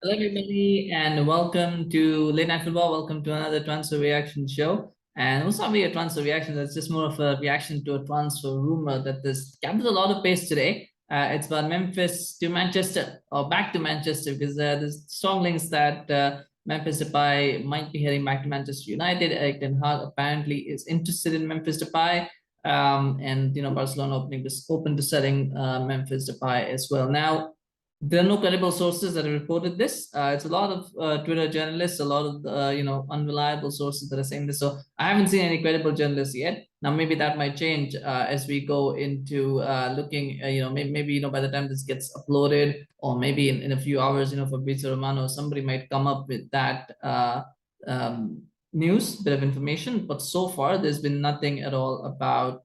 Hello, everybody, and welcome to Late Night Football. Welcome to another transfer reaction show. And it's not really a transfer reaction, it's just more of a reaction to a transfer rumor that this gathered a lot of pace today. It's about Memphis to Manchester, or back to Manchester, because there's strong links that Memphis Depay might be heading back to Manchester United. Erik Ten Hag apparently is interested in Memphis Depay. And Barcelona open to selling Memphis Depay as well. Now, there are no credible sources that have reported this. It's a lot of Twitter journalists, a lot of unreliable sources that are saying this. So I haven't seen any credible journalists yet. Now maybe that might change as we go into looking. Maybe by the time this gets uploaded, or maybe in a few hours, Fabrizio Romano, somebody might come up with that news, bit of information. But so far, there's been nothing at all about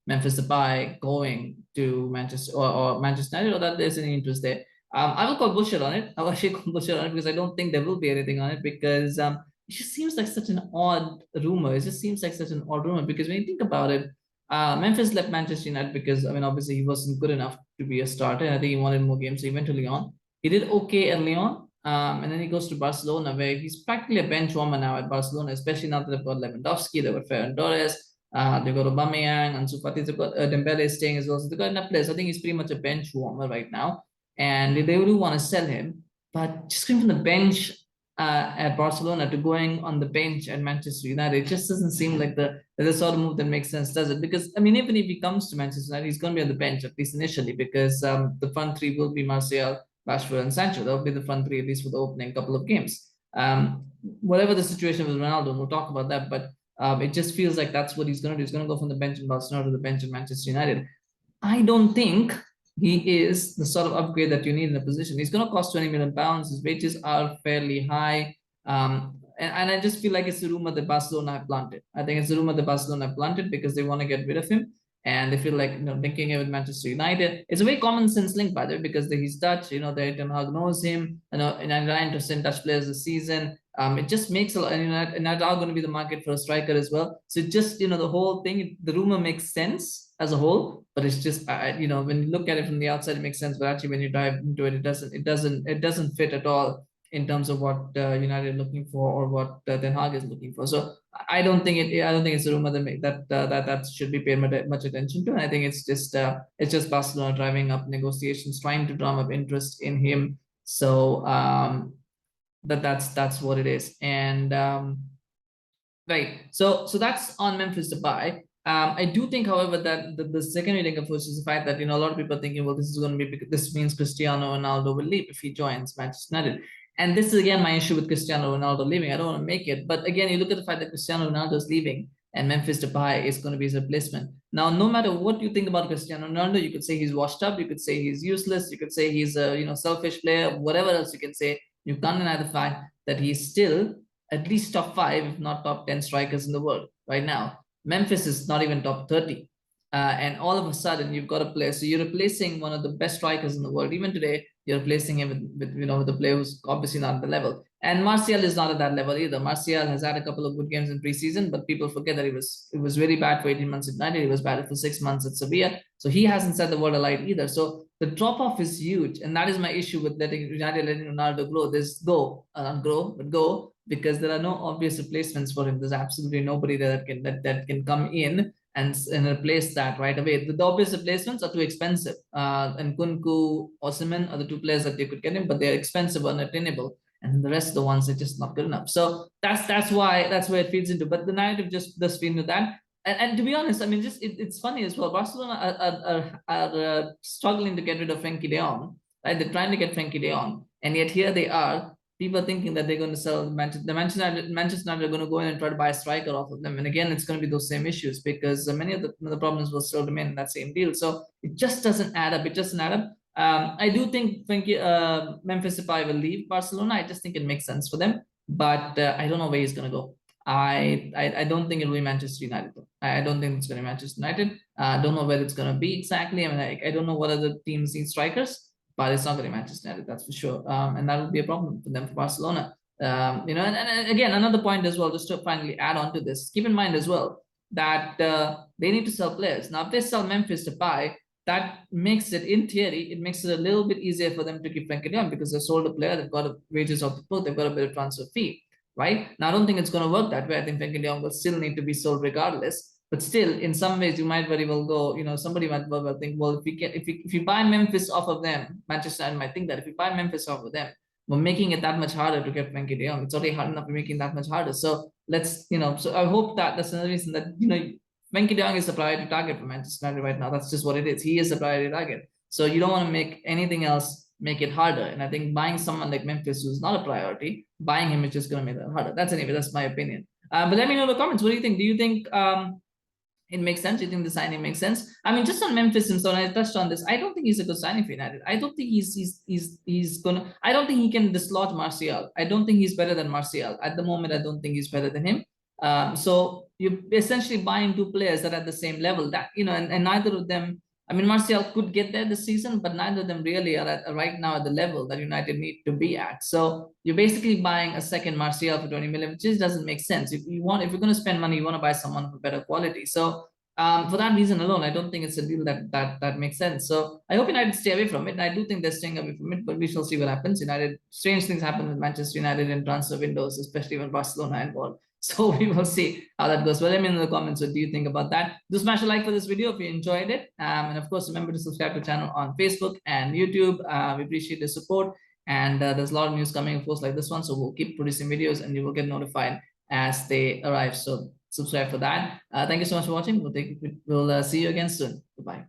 Memphis Depay going to Manchester or Manchester United, or that there's any interest there. I will call bullshit on it. I'll actually call bullshit on it because I don't think there will be anything on it because it just seems like such an odd rumor. It just seems like such an odd rumor because when you think about it, Memphis left Manchester United because obviously he wasn't good enough to be a starter. I think he wanted more games, so he went to Lyon. He did okay at Lyon, and then he goes to Barcelona, where he's practically a bench warmer now at Barcelona, especially now that they've got Lewandowski, they've got Ferran Torres, they've got Aubameyang and Fati. They've got Dembele staying as well. So they've got enough players. I think he's pretty much a bench warmer right now. And they do want to sell him. But just going from the bench at Barcelona to going on the bench at Manchester United, it just doesn't seem like the sort of move that makes sense, does it? Because, even if he comes to Manchester United, he's going to be on the bench, at least initially, because the front three will be Martial, Rashford, and Sancho. That will be the front three, at least for the opening couple of games. Whatever the situation with Ronaldo, we'll talk about that. But it just feels like that's what he's going to do. He's going to go from the bench in Barcelona to the bench in Manchester United. I don't think he is the sort of upgrade that you need in a position. He's going to cost 20 million pounds. His wages are fairly high. And I just feel like it's a rumor that Barcelona have planted. I think it's a rumor that Barcelona have planted because they want to get rid of him. And they feel like, linking it with Manchester United. It's a very common sense link, by the way, because he's Dutch, the Ten Hag knows him, and I'm interested in Dutch players this season. It just makes a lot, and that are going to be the market for a striker as well. So it just, the whole thing, the rumor makes sense as a whole, but it's just, when you look at it from the outside, it makes sense. But actually, when you dive into it, it doesn't fit at all in terms of what United are looking for or what Ten Hag is looking for. So I don't think it's a rumor that should be paid much attention to. And I think it's just Barcelona driving up negotiations, trying to drum up interest in him. So that's what it is. And right, so that's on Memphis Depay. I do think, however, that the secondary link, of course, is the fact that a lot of people are thinking, well, this means Cristiano Ronaldo will leave if he joins Manchester United. And this is again my issue with Cristiano Ronaldo leaving. I don't want to make it, but again, you look at the fact that Cristiano Ronaldo is leaving and Memphis Depay is going to be his replacement. Now, no matter what you think about Cristiano Ronaldo, you could say he's washed up, you could say he's useless, you could say he's a selfish player, whatever else you can say. You can't deny the fact that he's still at least top 5, if not top 10 strikers in the world right now. Memphis is not even top 30. And all of a sudden, you've got a player. So you're replacing one of the best strikers in the world. Even today, you're replacing him with a player who's obviously not at the level. And Martial is not at that level either. Martial has had a couple of good games in preseason, but people forget that it was really bad for 18 months at United. He was bad for 6 months at Sevilla. So he hasn't set the world alight either. So the drop off is huge, and that is my issue with letting Ronaldo grow. There's go because there are no obvious replacements for him. There's absolutely nobody there that can come in and replace that right away. The obvious replacements are too expensive. And Kounde, Osimhen are the two players that they could get in, but they're expensive, unattainable. And the rest of the ones are just not good enough. So that's where it feeds into. But the narrative just does feed into that. And to be honest, it's funny as well. Barcelona are struggling to get rid of Frenkie de Jong, right? They're trying to get Frenkie de Jong, and yet here they are. People are thinking that they're going to sell Manchester United are going to go in and try to buy a striker off of them. And again, it's going to be those same issues because many of the problems will still remain in that same deal. So it just doesn't add up. It doesn't add up. I do think Memphis Depay will leave Barcelona. I just think it makes sense for them, but I don't know where he's going to go. I don't think it will be Manchester United. I don't think it's going to be Manchester United. I don't know where it's going to be exactly. I don't know what other teams need strikers, but it's not going to be Manchester United, that's for sure. And that would be a problem for them, for Barcelona. And again, another point as well, just to finally add on to this, keep in mind as well that they need to sell players. Now, if they sell Memphis Depay, that makes it, in theory, it makes it a little bit easier for them to keep Frenkie de Jong because they've sold a player, they've got a wages of the book, they've got a bit of transfer fee, right? Now, I don't think it's going to work that way. I think Frenkie de Jong will still need to be sold regardless. But still, in some ways, you might very well go, somebody might well think, well, if you buy Memphis off of them, Manchester United might think that if you buy Memphis off of them, we're making it that much harder to get Frenkie de Jong. It's already hard enough, we're making it that much harder. So let's, so I hope that that's another reason that, Frenkie de Jong is the priority target for Manchester United right now. That's just what it is. He is the priority target. So you don't want to make anything else make it harder. And I think buying someone like Memphis, who's not a priority, buying him is just going to make it harder. That's my opinion. But let me know in the comments. What do you think? Do you think it makes sense? Do you think the signing makes sense? I mean, just on Memphis himself, I touched on this. I don't think he's a good signing for United. I don't think he's gonna. I don't think he can dislodge Martial. I don't think he's better than Martial at the moment. I don't think he's better than him. So you're essentially buying two players that are at the same level. That and neither of them. I mean, Martial could get there this season, but neither of them really are right now at the level that United need to be at. So you're basically buying a second Martial for 20 million, which just doesn't make sense. If you're going to spend money, you want to buy someone for better quality. So for that reason alone, I don't think it's a deal that makes sense. So I hope United stay away from it. And I do think they're staying away from it, but we shall see what happens. Strange things happen with Manchester United in transfer windows, especially when Barcelona involved. So we will see how that goes. Well, let me know in the comments what do you think about that. Do smash a like for this video if you enjoyed it. And of course, remember to subscribe to the channel on Facebook and YouTube. We appreciate the support. And there's a lot of news coming, of course, like this one. So we'll keep producing videos and you will get notified as they arrive. So subscribe for that. Thank you so much for watching. We'll see you again soon. Goodbye.